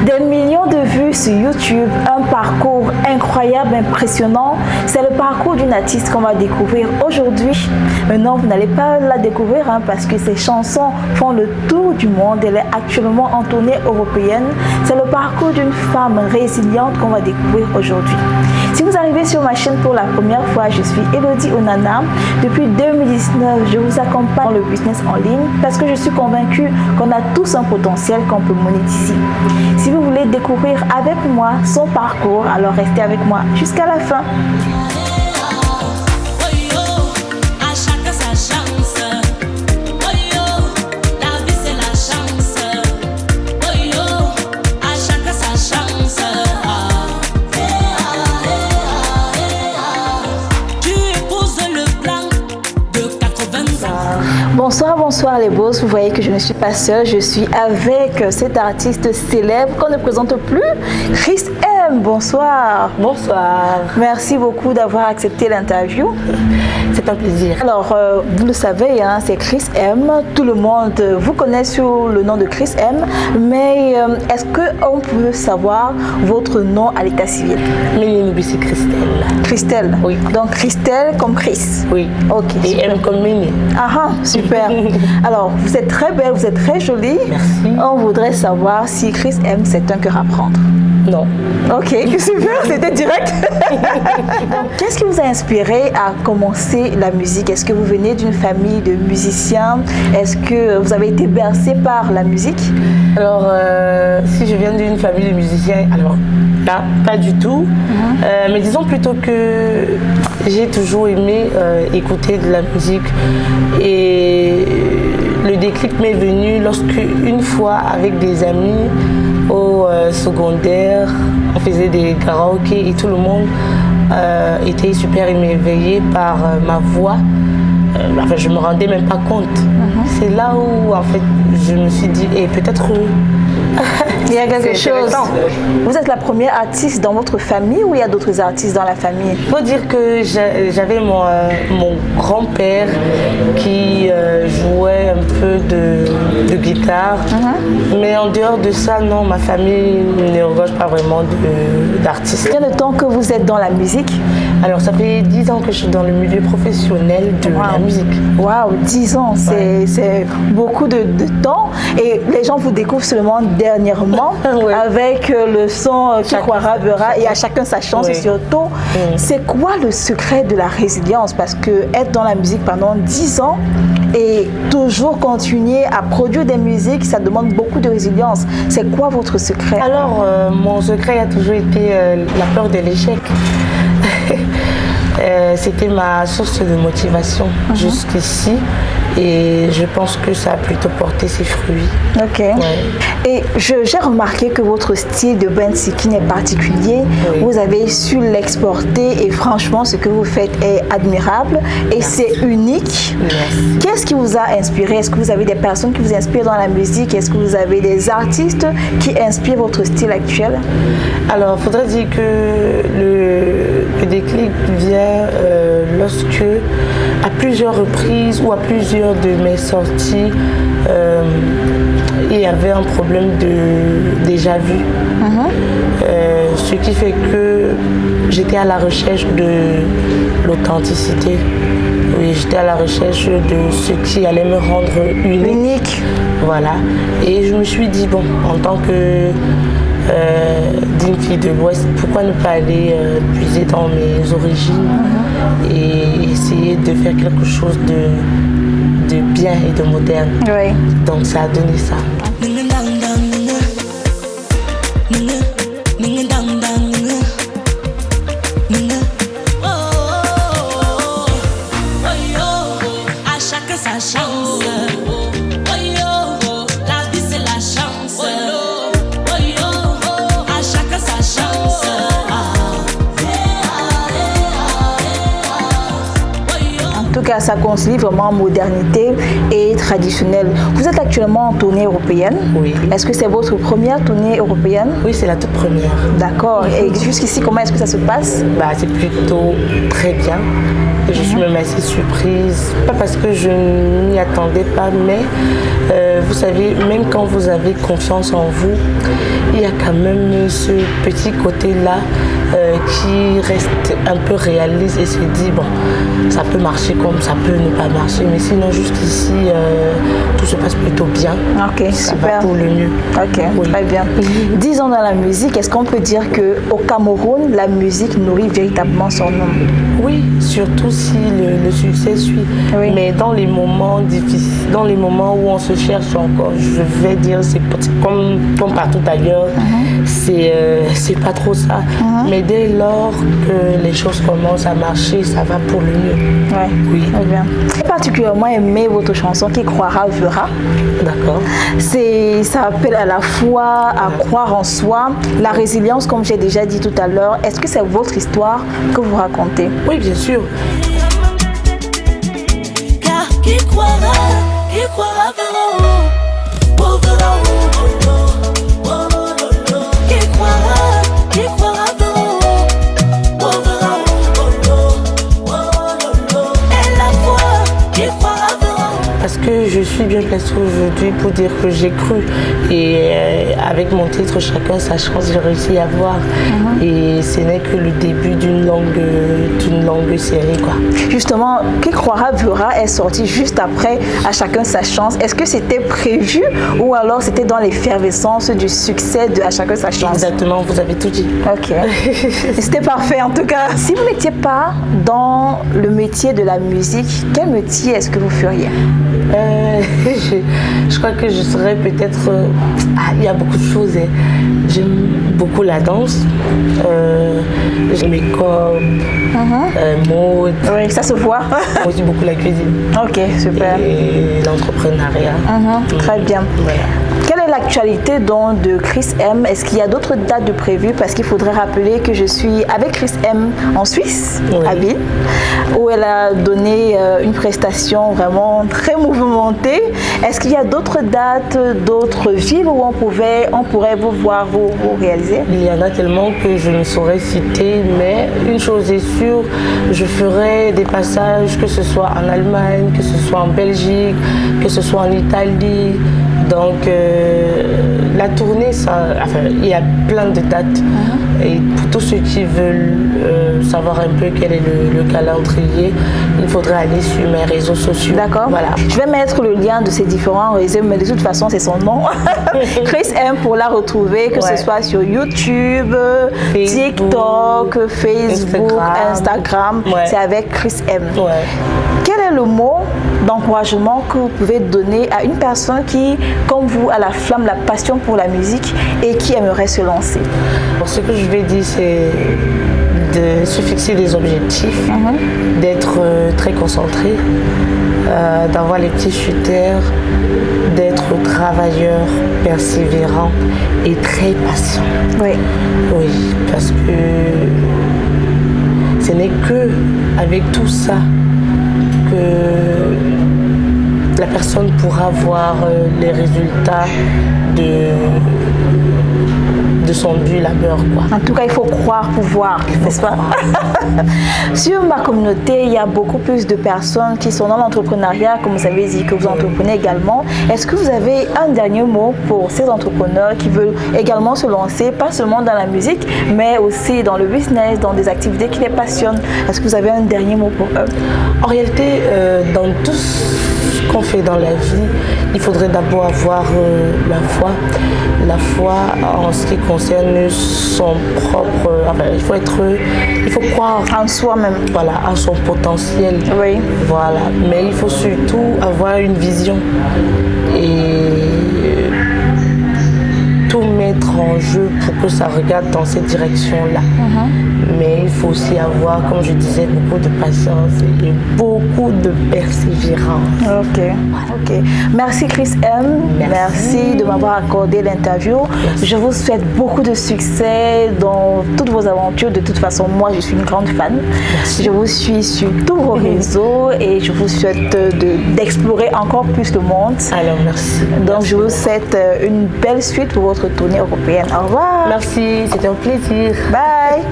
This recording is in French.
Des millions de vues sur YouTube, un parcours incroyable, impressionnant. C'est le parcours d'une artiste qu'on va découvrir aujourd'hui. Maintenant, vous n'allez pas la découvrir parce que ses chansons font le tour du monde. Elle est actuellement en tournée européenne. C'est le parcours d'une femme résiliente qu'on va découvrir aujourd'hui. Si vous arrivez sur ma chaîne pour la première fois, je suis Elodie Onana. Depuis 2019, je vous accompagne dans le business en ligne parce que je suis convaincue qu'on a tous un potentiel qu'on peut monétiser. Si vous voulez découvrir avec moi son parcours, alors restez avec moi jusqu'à la fin. Bonsoir les boss, vous voyez que je ne suis pas seule, je suis avec cet artiste célèbre qu'on ne présente plus, Chris M. Bonsoir. Bonsoir. Merci beaucoup d'avoir accepté l'interview. C'est un plaisir. Alors, vous le savez, c'est Chris M. Tout le monde vous connaît sous le nom de Chris M. Mais est-ce qu'on peut savoir votre nom à l'état civil? Ménie Christelle. Christelle? Oui. Donc Christelle comme Chris? Oui. Ok. Et super. M comme Ménie. Ah, super. Alors, vous êtes très belle, vous êtes très jolie. Merci. On voudrait savoir si Chris M, c'est un cœur à prendre. Non. Ok, super, c'était direct. Donc, qu'est-ce qui vous a inspiré à commencer la musique? Est-ce que vous venez d'une famille de musiciens? Est-ce que vous avez été bercé par la musique? Alors, si je viens d'une famille de musiciens, alors là, pas du tout. Mais disons plutôt que j'ai toujours aimé écouter de la musique. Et le déclic m'est venu lorsque, une fois, avec des amis au secondaire, on faisait des karaokés et tout le monde était super émerveillé par ma voix. Enfin, je ne me rendais même pas compte. C'est là où, en fait, je me suis dit, peut-être il y a quelque chose. Vous êtes la première artiste dans votre famille ou il y a d'autres artistes dans la famille? Il faut dire que j'avais mon grand-père qui jouait un peu de guitare. Mais en dehors de ça, non, ma famille ne regorge pas vraiment d'artistes. Combien de temps que vous êtes dans la musique? Alors, ça fait 10 ans que je suis dans le milieu professionnel de la musique. Waouh, 10 ans, c'est beaucoup de temps. Et les gens vous découvrent seulement dernièrement avec le son Qui croira verra et à chacun sa chance. Et surtout, c'est quoi le secret de la résilience? Parce que être dans la musique pendant 10 ans et toujours continuer à produire des musiques, ça demande beaucoup de résilience. C'est quoi votre secret? Alors, mon secret a toujours été la peur de l'échec. C'était ma source de motivation jusqu'ici et je pense que ça a plutôt porté ses fruits. Ok. Et j'ai remarqué que votre style de bandseeking est particulier. Vous avez su l'exporter et franchement, ce que vous faites est admirable et c'est unique. Qu'est-ce qui vous a inspiré? Est-ce que vous avez des personnes qui vous inspirent dans la musique? Est-ce que vous avez des artistes qui inspirent votre style actuel? Alors, il faudrait dire que le déclic vient lorsque, à plusieurs reprises ou à plusieurs de mes sorties, il y avait un problème de déjà-vu. Ce qui fait que j'étais à la recherche de l'authenticité. Oui, j'étais à la recherche de ce qui allait me rendre unique. Voilà. Et je me suis dit, bon, en tant que d'une fille de l'Ouest, pourquoi ne pas aller puiser dans mes origines et essayer de faire quelque chose de bien et de moderne. Donc ça a donné ça. cas, ça concilie vraiment modernité et traditionnel. Vous êtes actuellement en tournée européenne. Oui. Est-ce que c'est votre première tournée européenne? Oui, c'est la toute première. D'accord. Et jusqu'ici, comment est-ce que ça se passe? Bah, c'est plutôt très bien. Je suis même assez surprise, pas parce que je n'y attendais pas, mais vous savez, même quand vous avez confiance en vous, il y a quand même ce petit côté-là qui reste un peu réaliste et se dit, bon, ça peut marcher comme ça peut ne pas marcher, mais sinon jusqu'ici, tout se passe plutôt bien. Ok, ça super. va pour le mieux. Ok, Oui. très bien. 10 ans dans la musique, est-ce qu'on peut dire qu'au Cameroun, la musique nourrit véritablement son nom? Oui, surtout si le succès suit. Oui. Mais dans les moments difficiles, dans les moments où on se cherche encore, je vais dire, c'est comme partout ailleurs, c'est pas trop ça. Mais dès lors que les choses commencent à marcher, ça va pour le mieux. Ouais. Oui. Très bien. J'ai particulièrement aimé votre chanson Qui croira verra. D'accord. Ça appelle à la foi, à croire en soi, la résilience, comme j'ai déjà dit tout à l'heure. Est-ce que c'est votre histoire que vous racontez? Oui, bien sûr. Car qui croira verra, oh verra, oh oh oh. Qui croira verra, oh verra, oh oh. Et la foi, qui croira verra. Parce que je suis bien placée aujourd'hui pour dire que j'ai cru. Et avec mon titre Chacun sa chance, j'ai réussi à voir. Et ce n'est que le début d'une longue série, quoi. Justement, Qui croira verra est sorti juste après À chacun sa chance. Est-ce que c'était prévu ou alors c'était dans l'effervescence du succès de À chacun sa chance? Exactement, vous avez tout dit. Ok. C'était parfait en tout cas. Si vous n'étiez pas dans le métier de la musique, quel métier est-ce que vous feriez? Je crois que je serais peut-être... il y a beaucoup de choses. J'aime beaucoup la danse. J'aime les corps, mode. Oui, ça se voit. Aussi beaucoup la cuisine. Ok, super. Et l'entrepreneuriat. Très bien. Voilà. Quelle est l'actualité donc de Chris M? Est-ce qu'il y a d'autres dates de prévues? Parce qu'il faudrait rappeler que je suis avec Chris M en Suisse, Oui. à Ville, où elle a donné une prestation vraiment très mouvementée. Est-ce qu'il y a d'autres dates, d'autres villes où on pourrait vous voir, vous réaliser? Il y en a tellement que je ne saurais citer, mais une chose est sûre, je ferai des passages, que ce soit en Allemagne, que ce soit en Belgique, que ce soit en Italie. Donc la tournée, il y a plein de dates. Et pour tous ceux qui veulent savoir un peu quel est le calendrier, il faudrait aller sur mes réseaux sociaux. D'accord. Voilà. Je vais mettre le lien de ces différents réseaux, mais de toute façon, c'est son nom. Chris M pour la retrouver, que ce soit sur YouTube, TikTok, Facebook, Instagram. Ouais. C'est avec Chris M. Ouais. Quel est le mot d'encouragement que vous pouvez donner à une personne qui, comme vous, a la flamme, la passion pour la musique et qui aimerait se lancer? Alors, ce que je vais dire, c'est de se fixer des objectifs, d'être très concentré, d'avoir les pieds sur terre, d'être travailleur, persévérant et très patient. Oui. Oui, parce que ce n'est que avec tout ça que la personne pourra voir les résultats de son but labeur, quoi. En tout cas, il faut croire pouvoir, n'est-ce pas? Sur ma communauté, il y a beaucoup plus de personnes qui sont dans l'entrepreneuriat, comme vous avez dit que vous entreprenez également. Est-ce que vous avez un dernier mot pour ces entrepreneurs qui veulent également se lancer, pas seulement dans la musique, mais aussi dans le business, dans des activités qui les passionnent? Est-ce que vous avez un dernier mot pour eux? En réalité, dans tout ce qu'on fait dans la vie, il faudrait d'abord avoir la foi. La foi en ce qui concerne son propre... il faut croire En soi-même. Voilà, à son potentiel. Oui. Voilà. Mais il faut surtout avoir une vision et tout mettre en jeu pour que ça regarde dans cette direction-là. Mais il faut aussi avoir, comme je disais, beaucoup de patience et beaucoup de persévérance. Ok, ok. Merci Chris M. Merci de m'avoir accordé l'interview. Je vous souhaite beaucoup de succès dans toutes vos aventures. De toute façon, moi, je suis une grande fan. Je vous suis sur tous vos réseaux et je vous souhaite d'explorer encore plus le monde. Alors, merci. Donc, je vous souhaite une belle suite pour votre tournée européenne. Au revoir. Merci, c'était un plaisir. Bye.